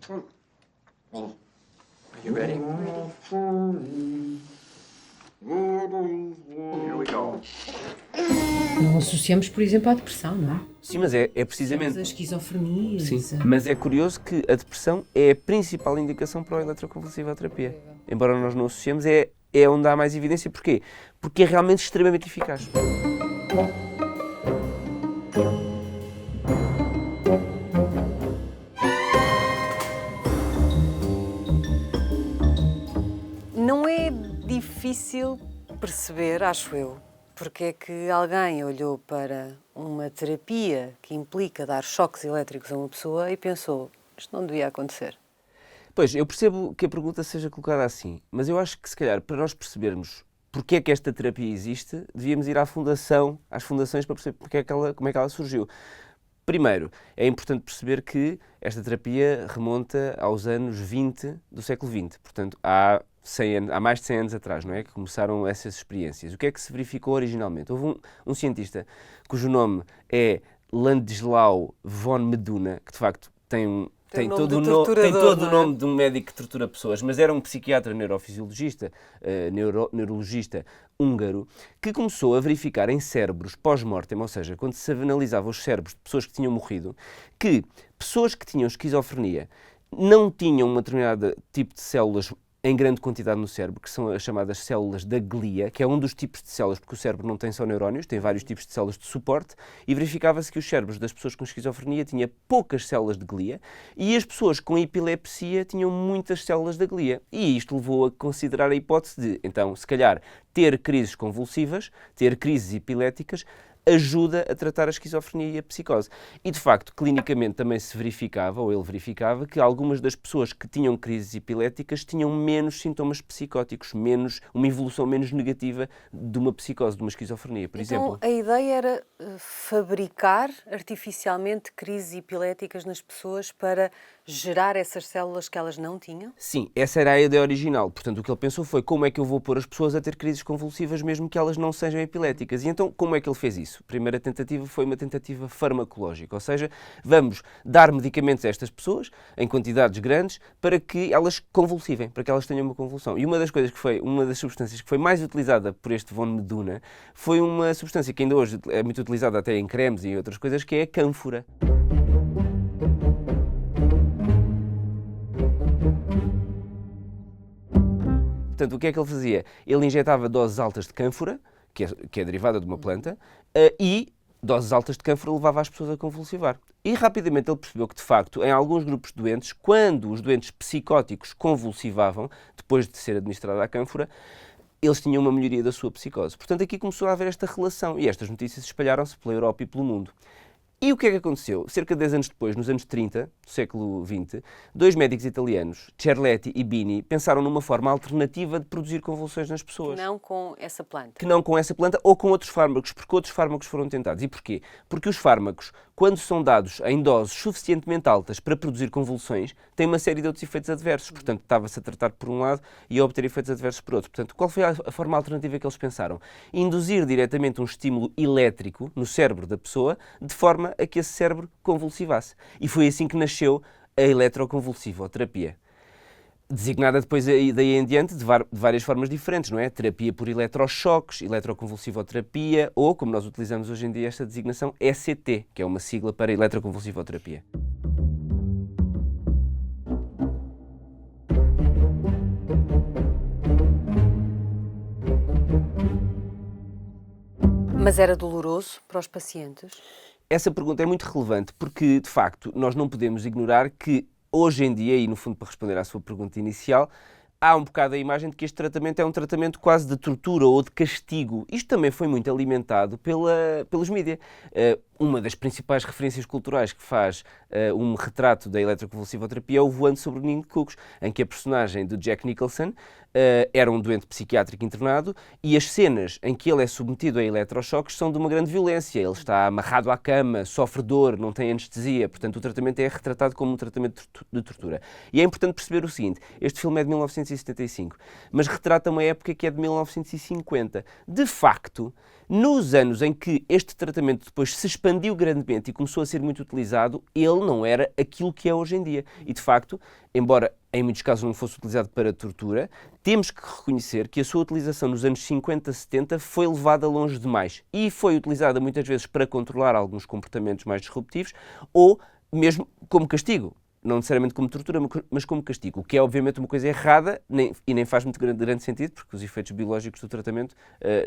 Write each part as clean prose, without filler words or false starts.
Are you ready? Here we go. Não associamos, por exemplo, à depressão, não é? Sim, mas é Temos precisamente... a esquizofrenia. Sim, mas é curioso que a depressão é a principal indicação para a eletroconvulsivoterapia. Embora nós não associemos, é onde há mais evidência. Porquê? Porque é realmente extremamente eficaz. Não é difícil perceber, acho eu, porque é que alguém olhou para uma terapia que implica dar choques elétricos a uma pessoa e pensou, isto não devia acontecer. Pois, eu percebo que a pergunta seja colocada assim, mas eu acho que, se calhar, para nós percebermos porque é que esta terapia existe, devíamos ir às fundações, para perceber como é que ela surgiu. Primeiro, é importante perceber que esta terapia remonta aos anos 20 do século XX, portanto, há mais de 100 anos atrás, não é? Que começaram essas experiências. O que é que se verificou originalmente? Houve um cientista cujo nome é Ladislau von Meduna, que de facto tem todo o nome de um médico que tortura pessoas, mas era um psiquiatra neurofisiologista, neurologista húngaro, que começou a verificar em cérebros pós-mortem, ou seja, quando se analisava os cérebros de pessoas que tinham morrido, que pessoas que tinham esquizofrenia não tinham um determinado tipo de células em grande quantidade no cérebro, que são as chamadas células da glia, que é um dos tipos de células, porque o cérebro não tem só neurónios, tem vários tipos de células de suporte, e verificava-se que os cérebros das pessoas com esquizofrenia tinham poucas células de glia, e as pessoas com epilepsia tinham muitas células da glia. E isto levou a considerar a hipótese de, então, se calhar, ter crises convulsivas, ter crises epiléticas, ajuda a tratar a esquizofrenia e a psicose. E, de facto, clinicamente também se verificava, ou ele verificava, que algumas das pessoas que tinham crises epiléticas tinham menos sintomas psicóticos, uma evolução menos negativa de uma psicose, de uma esquizofrenia, por exemplo. Então, a ideia era fabricar artificialmente crises epiléticas nas pessoas para gerar essas células que elas não tinham? Sim, essa era a ideia original. Portanto, o que ele pensou foi como é que eu vou pôr as pessoas a ter crises convulsivas mesmo que elas não sejam epiléticas. E então, como é que ele fez isso? A primeira tentativa foi uma tentativa farmacológica, ou seja, vamos dar medicamentos a estas pessoas, em quantidades grandes, para que elas convulsivem, para que elas tenham uma convulsão. E uma das substâncias que foi mais utilizada por este von Meduna foi uma substância que ainda hoje é muito utilizada até em cremes e em outras coisas, que é a cânfora. Portanto, o que é que ele fazia? Ele injetava doses altas de cânfora, que é derivada de uma planta, e doses altas de cânfora levava as pessoas a convulsivar. E rapidamente ele percebeu que, de facto, em alguns grupos de doentes, quando os doentes psicóticos convulsivavam, depois de ser administrada a cânfora, eles tinham uma melhoria da sua psicose. Portanto, aqui começou a haver esta relação e estas notícias espalharam-se pela Europa e pelo mundo. E o que é que aconteceu? Cerca de 10 anos depois, nos anos 30 do século XX, dois médicos italianos, Cerletti e Bini, pensaram numa forma alternativa de produzir convulsões nas pessoas. Que não com essa planta. Que não com essa planta ou com outros fármacos, porque outros fármacos foram tentados. E porquê? Porque os fármacos, quando são dados em doses suficientemente altas para produzir convulsões, têm uma série de outros efeitos adversos. Portanto, estava-se a tratar por um lado e a obter efeitos adversos por outro. Portanto, qual foi a forma alternativa que eles pensaram? Induzir diretamente um estímulo elétrico no cérebro da pessoa, de forma a que esse cérebro convulsivasse. E foi assim que nasceu a eletroconvulsivoterapia. Designada depois daí em diante de várias formas diferentes, não é? Terapia por eletrochoques, eletroconvulsivoterapia ou, como nós utilizamos hoje em dia esta designação, ECT, que é uma sigla para eletroconvulsivoterapia. Mas era doloroso para os pacientes? Essa pergunta é muito relevante porque, de facto, nós não podemos ignorar que hoje em dia, e no fundo para responder à sua pergunta inicial, há um bocado a imagem de que este tratamento é um tratamento quase de tortura ou de castigo. Isto também foi muito alimentado pelos mídias. Uma das principais referências culturais que faz um retrato da eletroconvulsivoterapia é o Voando sobre o Ninho de Cucos, em que a personagem do Jack Nicholson era um doente psiquiátrico internado e as cenas em que ele é submetido a eletrochoques são de uma grande violência. Ele está amarrado à cama, sofre dor, não tem anestesia, portanto o tratamento é retratado como um tratamento de tortura. E é importante perceber o seguinte, este filme é de 1975, mas retrata uma época que é de 1950. De facto, Nos anos em que este tratamento depois se expandiu grandemente e começou a ser muito utilizado, ele não era aquilo que é hoje em dia. E, de facto, embora em muitos casos não fosse utilizado para tortura, temos que reconhecer que a sua utilização nos anos 50, 70 foi levada longe demais e foi utilizada muitas vezes para controlar alguns comportamentos mais disruptivos ou mesmo como castigo. Não necessariamente como tortura, mas como castigo, o que é obviamente uma coisa errada e nem faz muito grande sentido, porque os efeitos biológicos do tratamento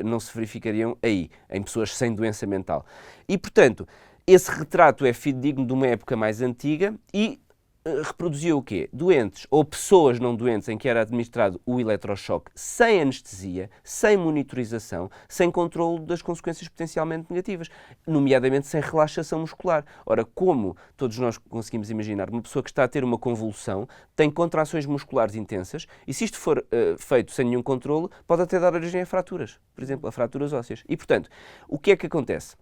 não se verificariam aí, em pessoas sem doença mental. E, portanto, esse retrato é fidedigno de uma época mais antiga e reproduzia o quê? Doentes ou pessoas não doentes em que era administrado o eletrochoque sem anestesia, sem monitorização, sem controlo das consequências potencialmente negativas, nomeadamente sem relaxação muscular. Ora, como todos nós conseguimos imaginar, uma pessoa que está a ter uma convulsão tem contrações musculares intensas e se isto for feito sem nenhum controlo, pode até dar origem a fraturas, por exemplo, a fraturas ósseas. E, portanto, o que é que acontece?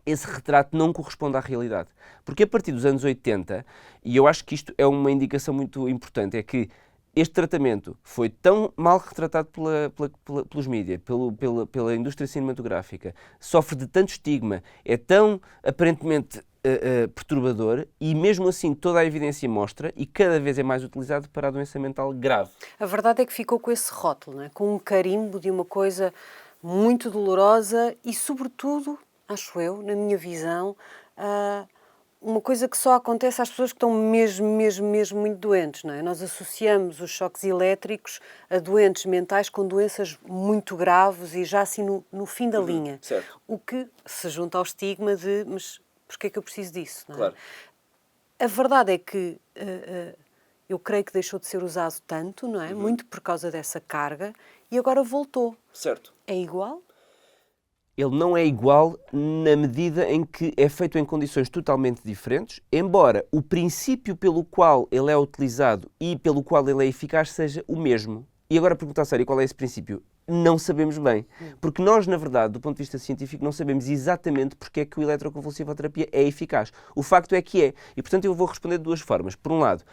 Esse retrato não corresponde à realidade. Porque a partir dos anos 80, e eu acho que isto é uma indicação muito importante, é que este tratamento foi tão mal retratado pelos mídias, pela indústria cinematográfica, sofre de tanto estigma, é tão aparentemente perturbador e mesmo assim toda a evidência mostra e cada vez é mais utilizado para a doença mental grave. A verdade é que ficou com esse rótulo, não é? Com um carimbo de uma coisa muito dolorosa e, sobretudo, acho eu, na minha visão, uma coisa que só acontece às pessoas que estão mesmo muito doentes, não é? Nós associamos os choques elétricos a doentes mentais com doenças muito graves e já assim no fim da linha. Certo. O que se junta ao estigma de, mas porquê é que eu preciso disso? Não é? Claro. A verdade é que eu creio que deixou de ser usado tanto, não é? Muito por causa dessa carga e agora voltou. Certo. É igual? Ele não é igual na medida em que é feito em condições totalmente diferentes, embora o princípio pelo qual ele é utilizado e pelo qual ele é eficaz seja o mesmo. E agora perguntar a sério qual é esse princípio? Não sabemos bem, porque nós, na verdade, do ponto de vista científico, não sabemos exatamente porque é que o eletroconvulsivoterapia é eficaz. O facto é que é, e portanto eu vou responder de duas formas. Por um lado,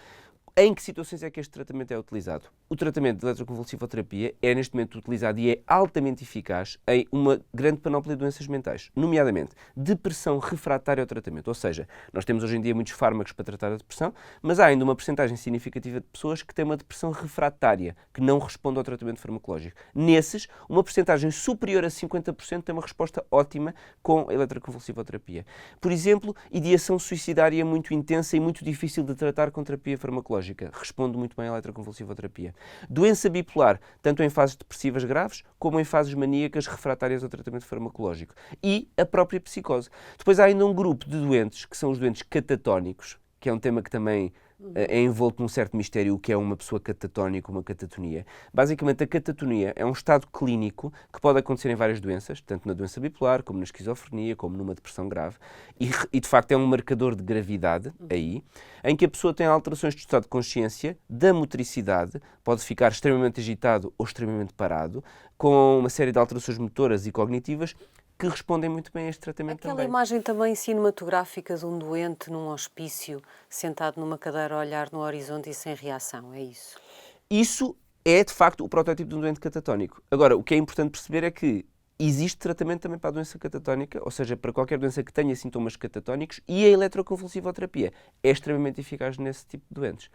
em que situações é que este tratamento é utilizado? O tratamento de eletroconvulsivoterapia é neste momento utilizado e é altamente eficaz em uma grande panóplia de doenças mentais, nomeadamente depressão refratária ao tratamento. Ou seja, nós temos hoje em dia muitos fármacos para tratar a depressão, mas há ainda uma percentagem significativa de pessoas que têm uma depressão refratária, que não responde ao tratamento farmacológico. Nesses, uma percentagem superior a 50% tem uma resposta ótima com a eletroconvulsivoterapia. Por exemplo, ideação suicidária muito intensa e muito difícil de tratar com terapia farmacológica. Responde muito bem à eletroconvulsivoterapia. Doença bipolar, tanto em fases depressivas graves como em fases maníacas refratárias ao tratamento farmacológico. E a própria psicose. Depois há ainda um grupo de doentes, que são os doentes catatónicos, que é um tema que também é envolto num certo mistério, o que é uma pessoa catatónica, uma catatonia. Basicamente, a catatonia é um estado clínico que pode acontecer em várias doenças, tanto na doença bipolar, como na esquizofrenia, como numa depressão grave, e de facto é um marcador de gravidade aí, em que a pessoa tem alterações de estado de consciência, da motricidade, pode ficar extremamente agitado ou extremamente parado, com uma série de alterações motoras e cognitivas, que respondem muito bem a este tratamento Aquela também. imagem também cinematográfica de um doente num hospício, sentado numa cadeira a olhar no horizonte e sem reação, é isso? Isso é, de facto, o protótipo de um doente catatónico. Agora, o que é importante perceber é que existe tratamento também para a doença catatónica, ou seja, para qualquer doença que tenha sintomas catatónicos, e a eletroconvulsivoterapia é extremamente eficaz nesse tipo de doentes.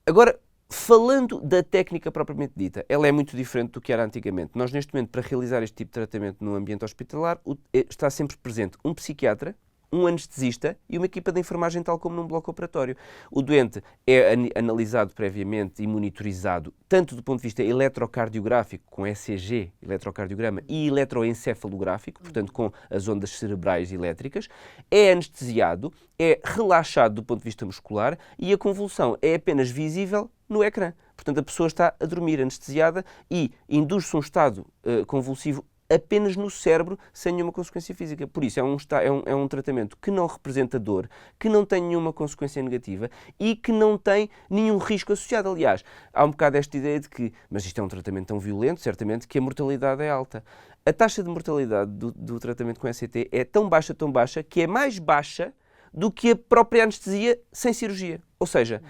Agora, falando da técnica propriamente dita, ela é muito diferente do que era antigamente. Nós, neste momento, para realizar este tipo de tratamento no ambiente hospitalar, está sempre presente um psiquiatra, um anestesista e uma equipa de enfermagem, tal como num bloco operatório. O doente é analisado previamente e monitorizado, tanto do ponto de vista eletrocardiográfico, com ECG, eletrocardiograma, e eletroencefalográfico, portanto com as ondas cerebrais elétricas, é anestesiado, é relaxado do ponto de vista muscular e a convulsão é apenas visível no ecrã. Portanto, a pessoa está a dormir anestesiada e induz-se um estado convulsivo apenas no cérebro, sem nenhuma consequência física. Por isso, é um tratamento que não representa dor, que não tem nenhuma consequência negativa e que não tem nenhum risco associado. Aliás, há um bocado esta ideia de que, mas isto é um tratamento tão violento, certamente, que a mortalidade é alta. A taxa de mortalidade do tratamento com ECT é tão baixa, que é mais baixa do que a própria anestesia sem cirurgia. Ou seja,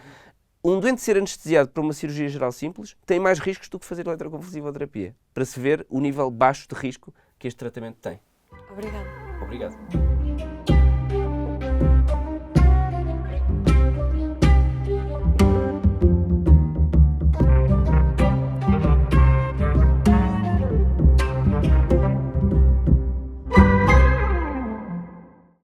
um doente ser anestesiado para uma cirurgia geral simples tem mais riscos do que fazer eletroconvulsivoterapia, para se ver o nível baixo de risco que este tratamento tem. Obrigada. Obrigado.